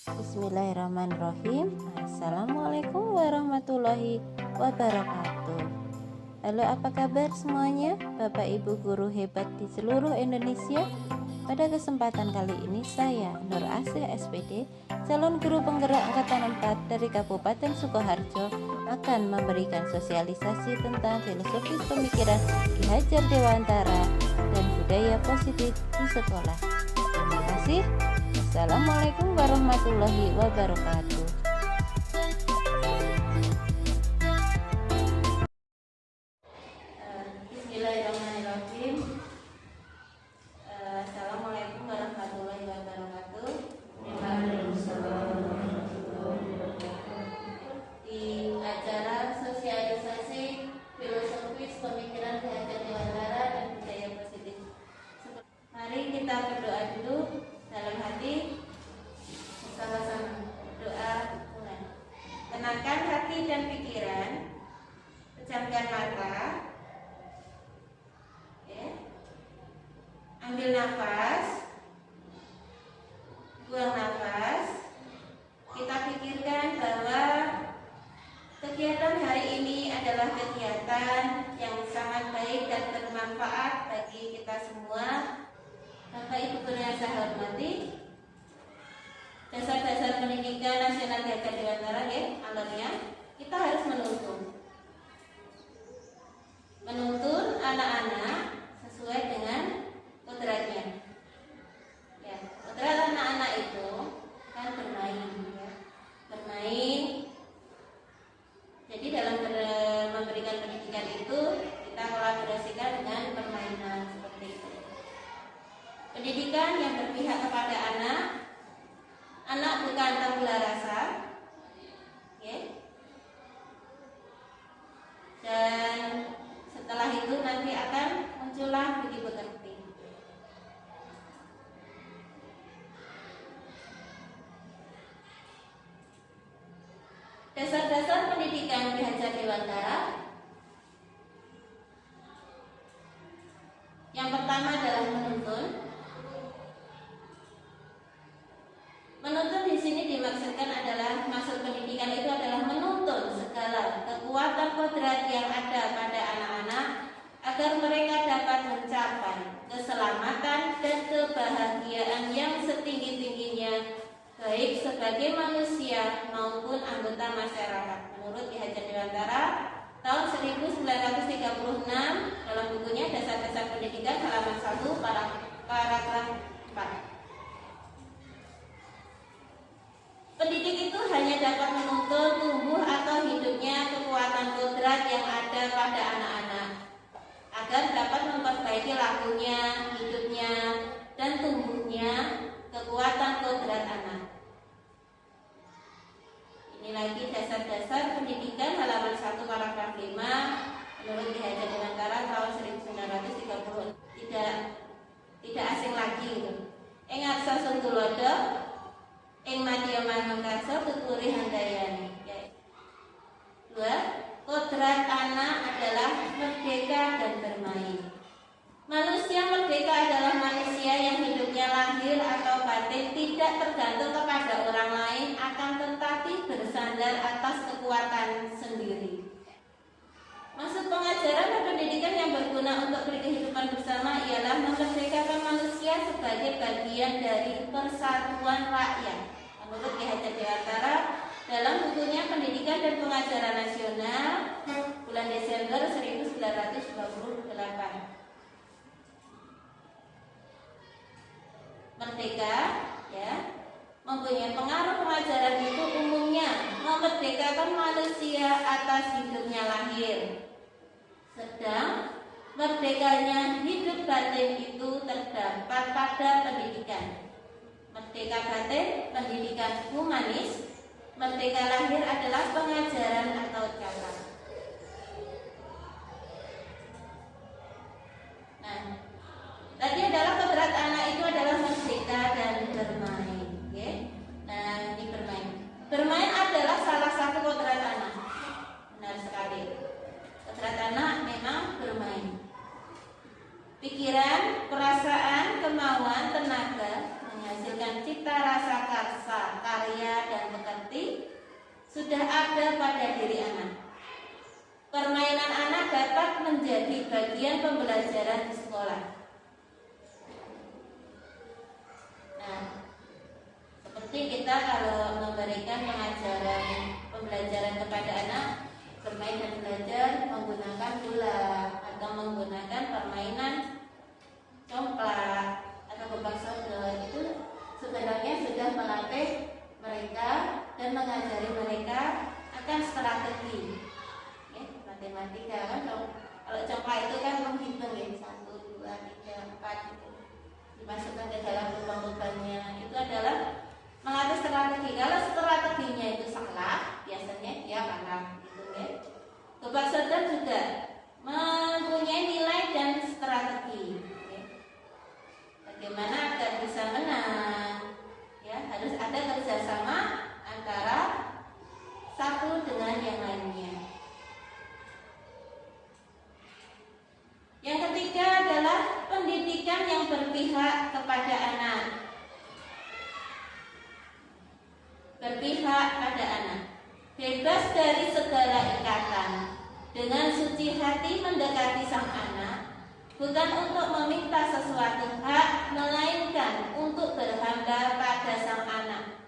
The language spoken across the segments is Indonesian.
Bismillahirrahmanirrahim. Assalamualaikum warahmatullahi wabarakatuh. Halo, apa kabar semuanya? Bapak Ibu guru hebat di seluruh Indonesia. Pada kesempatan kali ini saya Nur Asih SPD, calon guru penggerak angkatan 4 dari Kabupaten Sukoharjo, akan memberikan sosialisasi tentang filosofis pemikiran Ki Hajar Dewantara dan budaya positif di sekolah. Terima kasih. Assalamualaikum warahmatullahi wabarakatuh. Bismillahirrahmanirrahim. Assalamualaikum warahmatullahi wabarakatuh. Di acara sosialisasi filosofis pemikiran Ki Hajar Dewantara dan budaya positif, mari kita berdoa dulu dalam hati, sama-sama doa mulai. Tenangkan hati dan pikiran, pejamkan mata, ya. Ambil nafas, buang nafas. Kita pikirkan bahwa kegiatan hari ini adalah kegiatan yang sangat baik dan bermanfaat bagi kita semua. Bapak Ibu guru yang saya hormati, dasar-dasar pendidikan nasional Ki Hajar Dewantara, alatnya kita harus menuntun anak-anak sesuai dengan kodratnya. Ya, kodrat anak-anak itu kan bermain, ya. Bermain. Jadi dalam memberikan pendidikan itu kita kolaborasikan dengan permainan seperti itu. Pendidikan yang berpihak kepada anak bukan tabula rasa, okay. Dan setelah itu nanti akan muncullah budi pekerti. Dasar-dasar pendidikan Ki Hajar Dewantara. Yang pertama adalah menuntun. Menuntun di sini dimaksudkan adalah maksud pendidikan itu adalah menuntun segala kekuatan kodrat yang ada pada anak-anak agar mereka dapat mencapai keselamatan dan kebahagiaan yang setinggi-tingginya baik sebagai manusia maupun anggota masyarakat. Menurut Ki Hajar Dewantara tahun 1936 dalam bukunya Dasar-Dasar Pendidikan halaman 1 paragraf 4. Pendidik itu hanya dapat menuntun tumbuh atau hidupnya kekuatan kodrat yang ada pada anak-anak agar dapat memperbaiki lakunya, hidupnya, dan tumbuhnya kekuatan kodrat anak. Ini lagi dasar-dasar pendidikan halaman 1 paragraf 5 menurut Ki Hajar Dewantara tahun 1930. Tidak asing lagi gitu. Ing aksa Suntulodo ing madya mangkasa tuturi handayani. 2. Kodrat anak adalah merdeka dan bermain. Manusia merdeka adalah manusia yang hidupnya lahir atau batin tidak tergantung kepada orang lain, akan tetapi bersandar atas kekuatan sendiri. Maksud pengajaran dan pendidikan yang berguna untuk berkehidupan bersama ialah memerdekakan manusia sebagai bagian dari persatuan rakyat. Menurut Ki Hajar Dewantara dalam bukunya Pendidikan dan Pengajaran Nasional bulan Desember 1928. Merdeka, ya, mempunyai pengaruh pengajaran itu umumnya memerdekakan manusia atas hidupnya lahir. Sedang merdekanya hidup batin itu terdapat pada pendidikan. Merdeka batin, pendidikan humanis. Merdeka lahir adalah pengajaran atau ucapan. Nah, tadi adalah kodrat anak itu adalah merdeka dan bermain, okay? Nah, ini bermain. Bermain adalah salah satu kodrat anak. Benar sekali. Kodrat anak memang bermain. Pikiran, perasaan, kemauan, tenaga menghasilkan cipta rasa karsa, karya sudah ada pada diri anak. Permainan anak dapat menjadi bagian pembelajaran di sekolah. Nah, seperti kita kalau memberikan pembelajaran kepada anak, bermain dan belajar menggunakan bola atau menggunakan permainan congklak atau gebak sodor, itu sebenarnya sudah melatih mereka dan mengajari mereka akan strategi matematika kan. Kalau congklak itu kan menghitung ya, 1, 2, 3, 4 gitu, dimasukkan ke dalam lubang-lubangnya. Itu adalah melatih strategi. Kalau strateginya itu salah, biasanya dia kalah gitu ya. Gebak sodor juga mempunyai nilai dan strategi ya. Bagaimana agar bisa menang ya, harus ada kerjasama antara satu dengan yang lainnya. Yang ketiga adalah pendidikan yang berpihak kepada anak. Berpihak pada anak, bebas dari segala ikatan, dengan suci hati mendekati sang anak, bukan untuk meminta sesuatu hak, melainkan untuk berhamba pada sang anak.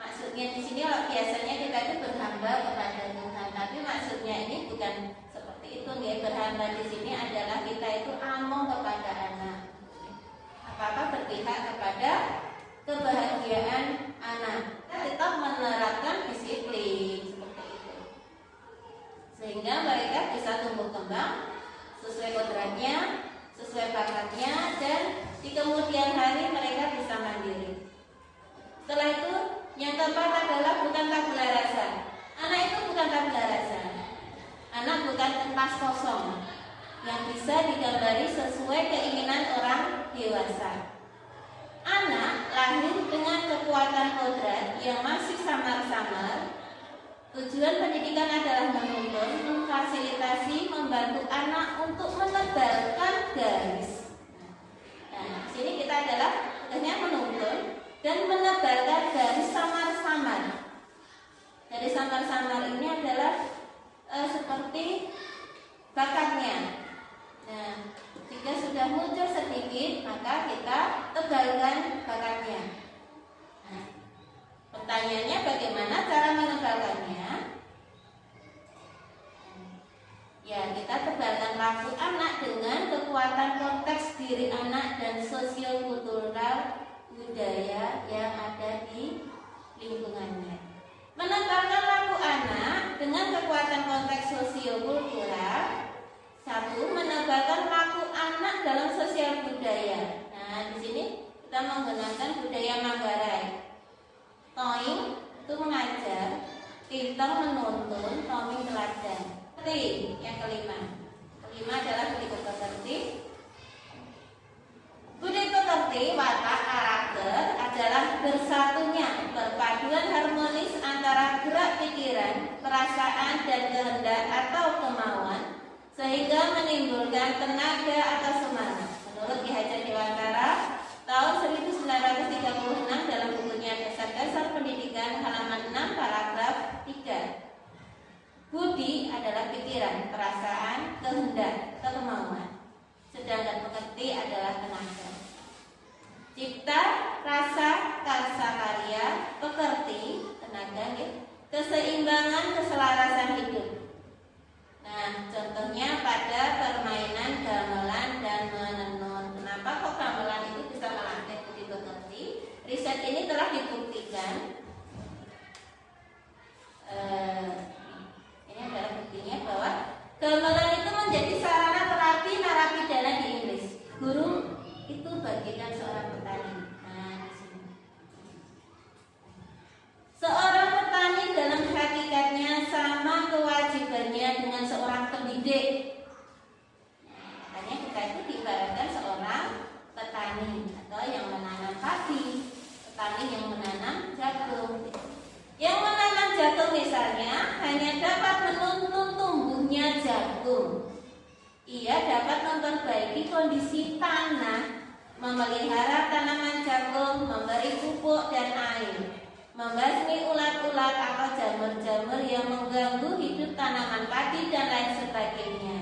Maksudnya di sini biasanya kita itu berhamba kepada Tuhan, tapi maksudnya ini bukan seperti itu ya. Berhamba di sini adalah kita itu among kepada anak. Apa-apa berpihak kepada kebahagiaan anak. Kita tetap menerapkan disiplin seperti itu, sehingga mereka bisa tumbuh kembang sesuai kodratnya, sesuai bakatnya, dan di kemudian hari mereka bisa mandiri. Setelah itu yang keempat adalah bukan tabula rasa. Anak itu bukan tabula rasa. Anak bukan kertas kosong yang bisa digambari sesuai keinginan orang dewasa. Anak lahir dengan kekuatan kodrat yang masih samar-samar. Tujuan pendidikan adalah menuntun, memfasilitasi, membantu anak untuk menebalkan garis. Nah, di sini kita adalah tugasnya menuntun dan menebalkan garis samar-samar. Garis samar-samar ini adalah seperti bakatnya. Nah, jika sudah muncul sedikit, maka kita tebalkan bakatnya. Nah, pertanyaannya bagaimana cara menebalkannya? Ya, kita tebalkan laku anak dengan kekuatan konteks diri anak dan sosio-kultural budaya yang ada di lingkungannya. Menebalkan laku anak dengan kekuatan konteks sosio-kultural. Satu, menebalkan laku anak dalam sosial budaya. Nah, di sini kita menggunakan budaya Manggarai. Toing itu mengajar, Tintang menuntun, Toming teladan. Yang kelima. Kelima adalah budi pekerti. Budi pekerti, watak, karakter adalah bersatunya, perpaduan harmonis antara gerak pikiran, perasaan, dan kehendak atau kemauan, sehingga menimbulkan tenaga atau semangat. Menurut Ki Hajar Dewantara tahun 1936 dalam bukunya Dasar-Dasar Pendidikan halaman 6 paragraf 3. Budi adalah pikiran, perasaan, kehendak, atau kemauan. Sedangkan pekerti adalah tenaga. Cipta, rasa, karsa karya, pekerti, tenaga, keseimbangan, keselarasan hidup. Nah, contohnya pada permainan gamelan dan menenun. Kenapa kok gamelan itu bisa melatih budi pekerti? Riset ini telah dibuktikan. Ini adalah buktinya bahwa gamelan itu menjadi sarana terapi narapidana di Inggris. Guru itu bagikan seorang petani. Nah, di sini. Seorang petani dalam hakikatnya sama kewajibannya dengan seorang pendidik. Makanya kita itu diibaratkan seorang petani atau yang menanam padi, petani yang menanam jagung. Yang menanam jagung misalnya hanya dapat menuntun tumbuhnya jagung. Ia dapat memperbaiki kondisi tanah, memelihara tanaman jagung, memberi pupuk dan air, membasmi ulat ulat atau jamur-jamur yang mengganggu hidup tanaman padi dan lain sebagainya.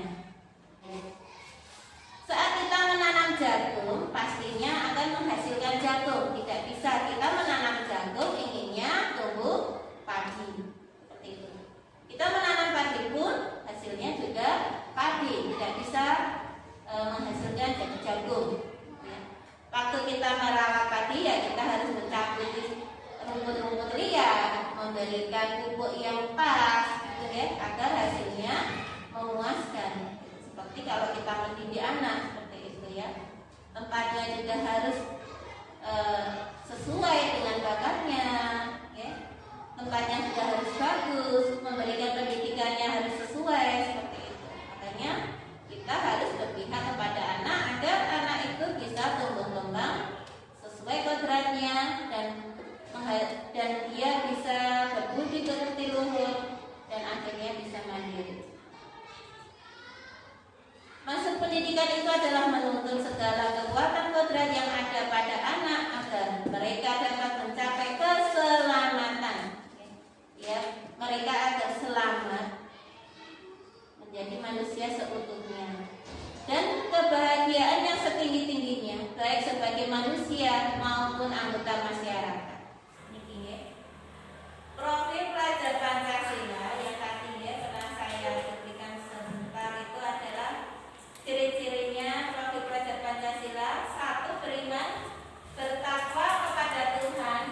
Saat kita menanam jagung, pastinya akan menghasilkan jagung. Tidak bisa kita menanam jagung inginnya tumbuh padi. Seperti itu. Kita menanam padi pun hasilnya juga padi, tidak bisa menghasilkan jadi jagung. Waktu kita merawat padi ya kita harus mencabut rumput-rumput liar, memberikan pupuk yang pas, gitu ya, agar hasilnya memuaskan. Seperti kalau kita mendidik anak seperti itu ya, tempatnya juga harus sesuai dengan bakatnya, ya. Tempatnya juga harus bagus, memberikan pendidikannya harus sesuai seperti itu. Makanya kita harus berpihak kepada anak agar anak itu bisa tumbuh kembang sesuai kodratnya dan dia bisa berbudi pekerti luhur dan akhirnya bisa mandiri. Maksud pendidikan itu adalah menuntun segala kekuatan kodrat yang ada pada anak agar mereka dapat mencapai keselamatan. Ya, mereka agar selamat menjadi manusia seutuhnya dan kebahagiaan yang setinggi-tingginya, baik sebagai manusia maupun anggota masyarakat. Profil pelajar Pancasila yang tadi pernah saya berikan sebentar itu adalah ciri-cirinya profil pelajar Pancasila: 1. Beriman, bertakwa kepada Tuhan,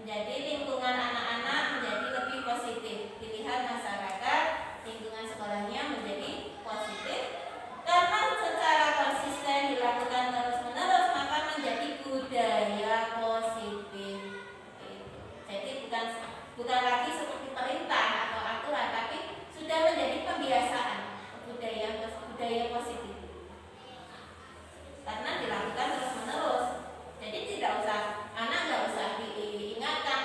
menjadi lingkungan anak-anak menjadi lebih positif. Pilihan masyarakat, lingkungan sekolahnya menjadi positif. Karena secara konsisten dilakukan terus-menerus, maka menjadi budaya positif. Jadi bukan lagi seperti perintah atau aturan, tapi sudah menjadi kebiasaan budaya positif. Karena dilakukan terus-menerus. Jadi tidak usah, anak nggak usah diingatkan,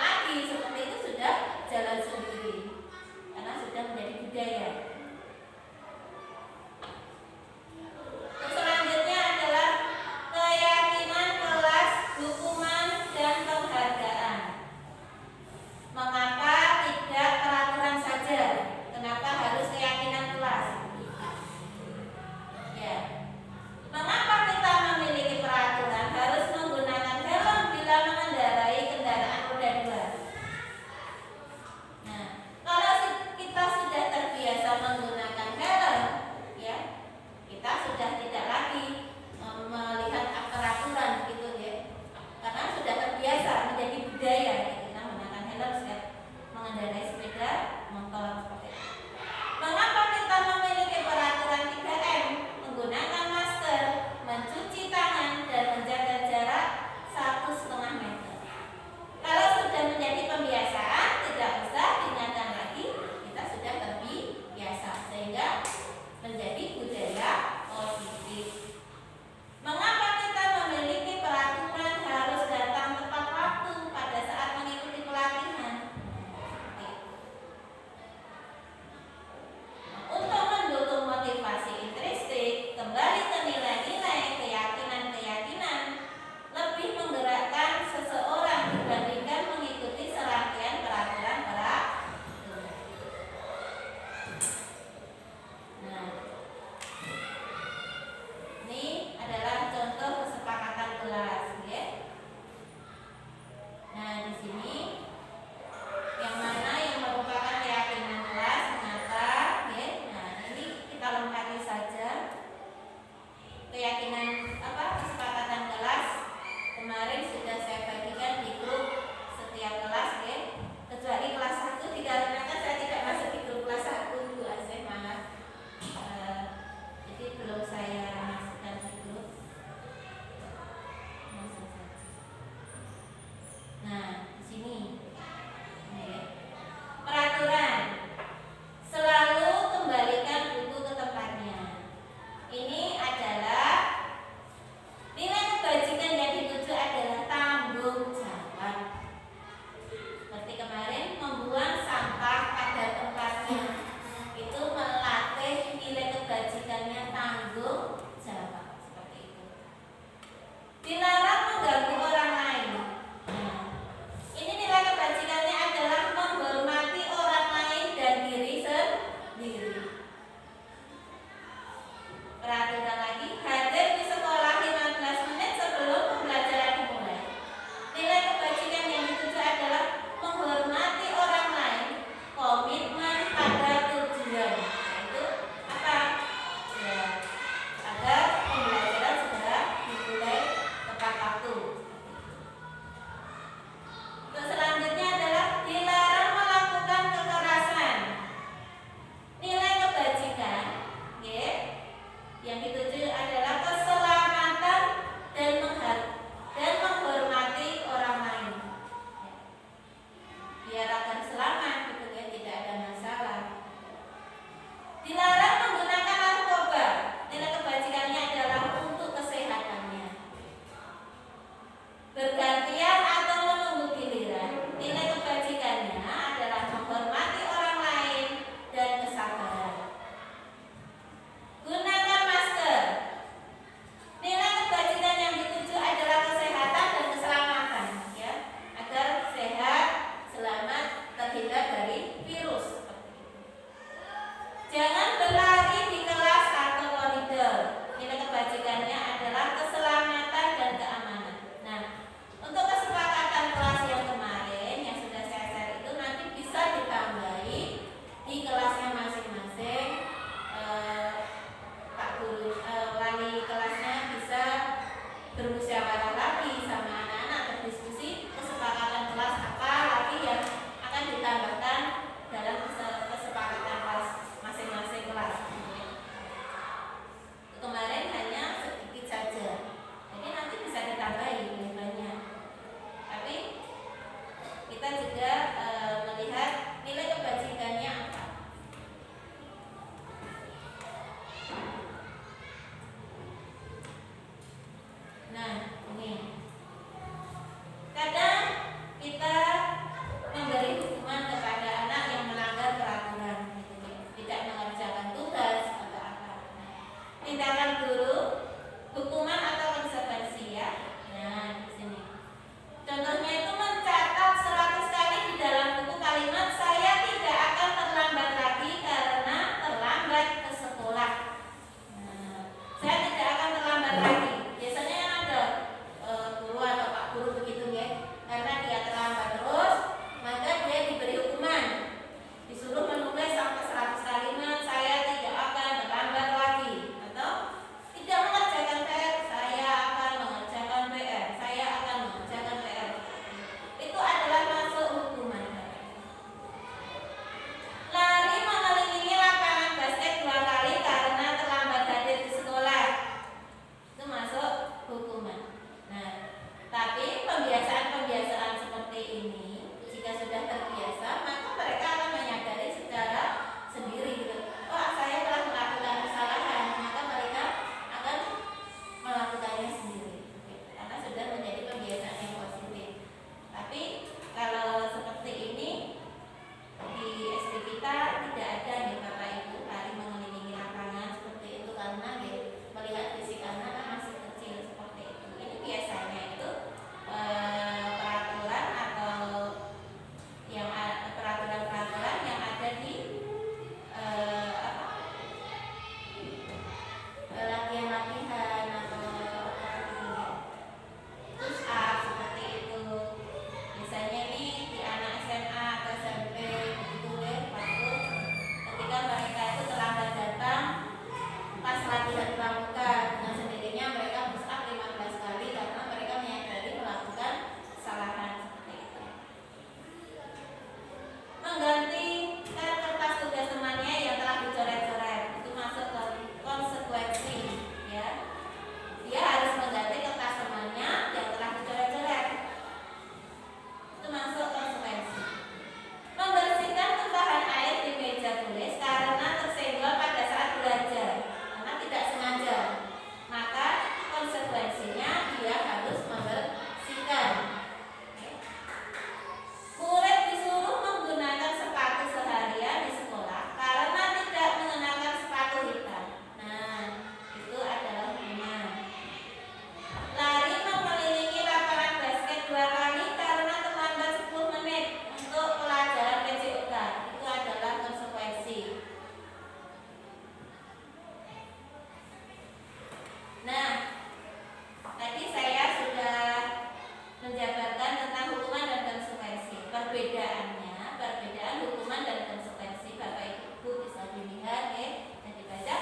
perbedaan hukuman dan konsekuensi. Bapak Ibu bisa dilihat dan dibaca.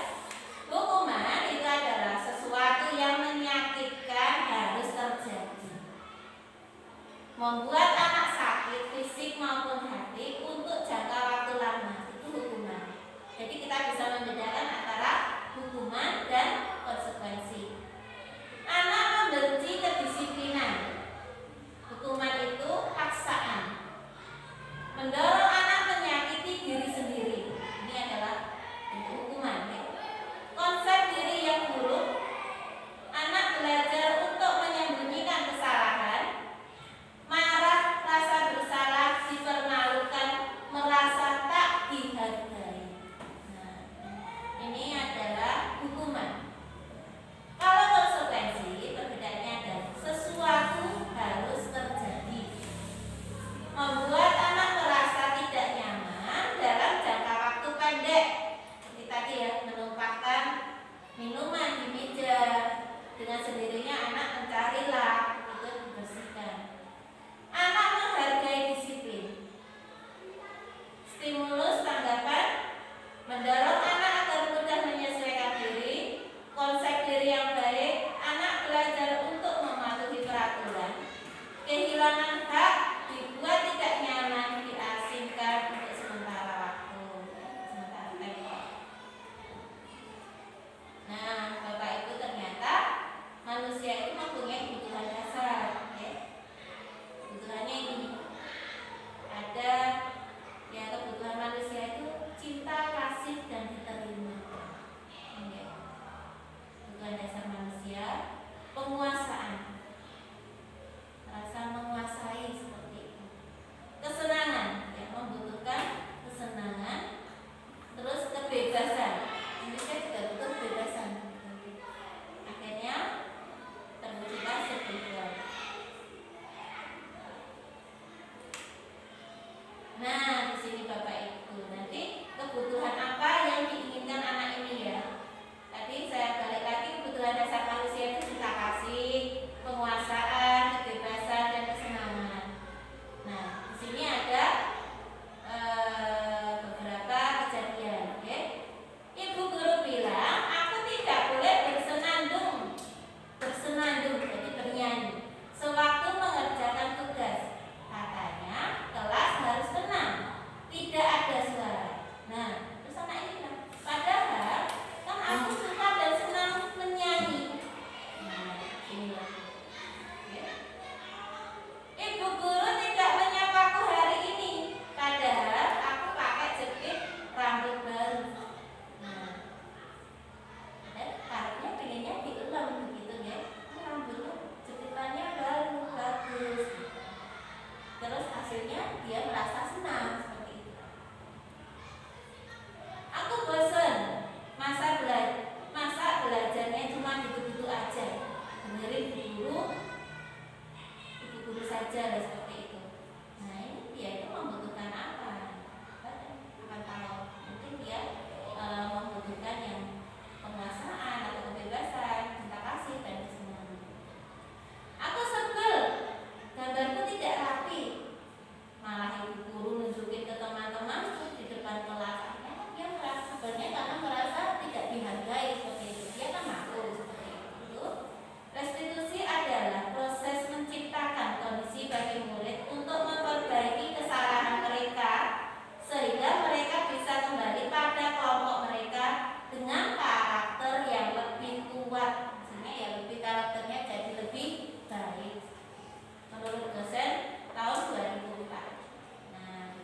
Hukuman itu adalah sesuatu yang menyakitkan harus terjadi, membuat anak sakit fisik maupun hati untuk jangka waktu lama, itu hukuman. Jadi kita bisa membedakan antara hukuman dan konsekuensi. Anak membenci kedisiplinan, hukuman itu paksaan. Mendorong anak menyakiti diri sendiri, ini adalah bentuk hukuman. Konsep diri yang buruk, anak belajar untuk menyembunyikan kesalahan, marah, rasa bersalah, dipermalukan, merasa tak dihargai. Nah, ini adalah hukuman. Kalau konsekuensi, perbedaannya adalah sesuatu harus terjadi, membuat anak merasa tidak nyaman dalam jangka waktu pendek. Seperti tadi ya, menumpahkan minuman di meja, dengan sendirinya anak mencari lap untuk dibersihkan. Anak menghargai disiplin. Stimulus tanggapan, mendorong anak agar mudah menyesuaikan diri. Konsep diri yang baik, anak belajar untuk mematuhi peraturan. Kehilangan hak, dibuat tidak nyaman, diasingkan untuk sementara waktu, sementara tempo. Nah, Bapak Ibu, ternyata manusia itu mempunyai kebutuhan dasar. Kebutuhannya ini ada, ya, kebutuhan manusia itu cinta, kasih, dan diterima. Kebutuhan dasar manusia, penguasaan, rasa menguasai, seperti itu. Kesenangan, ya, membutuhkan kesenangan. Terus kebebasan, manusia juga butuh kebebasan. Akhirnya terwujudlah spiritual. Nah, di sini Bapak Ibu, nanti kebutuhan apa yang diinginkan anak ini ya? Tadi saya balik lagi, kebutuhan dasar manusia itu cinta kasih, penguasaan, kebebasan, dan kesenangan. Nah, di sini ada beberapa kejadian. Ibu guru bilang, aku tidak boleh bersenandung, jadi bernyanyi, sewaktu mengerjakan tugas. Katanya kelas harus tenang, tidak ada suara. Nah, terus anak ini bilang, padahal kan aku suka dan senang menyanyi. Nah, inilah. Ibu guru tidak menyapaku hari ini, padahal aku pakai jepit rambut baru. Nah, harusnya pengennya diulang begitu ya, rambutnya jepitannya baru, bagus. Terus hasilnya dia merasa senang seperti itu. Aku bosan, masa belajarnya cuma gitu-gitu aja, dengerin ibu guru saja lah, seperti itu. Nah, ini dia itu membutuhkan apa? Akan tahu, mungkin dia membutuhkan yang penguasaan atau kebebasan, cinta kasih, dan kesenangan. Aku sebel, gambarku tidak rapi. Malah ibu guru nunjukin ke teman-teman di depan kelas. Dia merasa sebelnya karena merasa tidak dihargai, seperti itu. Dia kan malu seperti itu. Restitusi adalah proses menciptakan kondisi bagi murid untuk memperbaiki kesalahan mereka, sehingga mereka bisa kembali pada kelompok mereka dengan karakter yang lebih kuat. Maksudnya ya, lebih karakternya jadi lebih baik. Menurut dosen tahun 2004. Nah,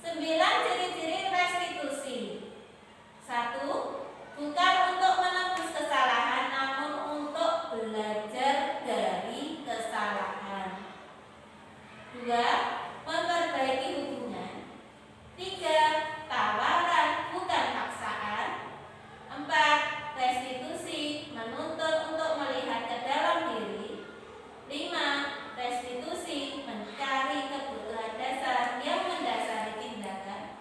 9 ciri-ciri restitusi. 1. Bukan untuk menebus kesalahan, namun untuk belajar dari kesalahan. 2. Memperbaiki hubungan. 3. Tawaran, bukan paksaan. 4. Restitusi, menuntut untuk melihat ke dalam diri. 5. Restitusi, mencari kebutuhan dasar yang mendasari tindakan.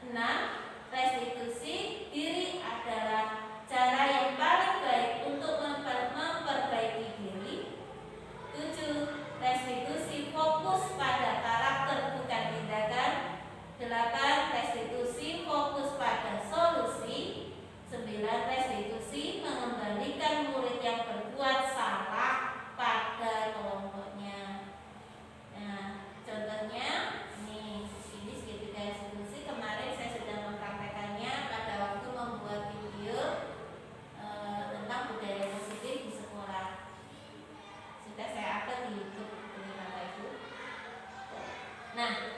6. Restitusi diri adalah cara yang paling baik untuk memperbaiki diri. 7. Restitusi fokus pada karakter Nah,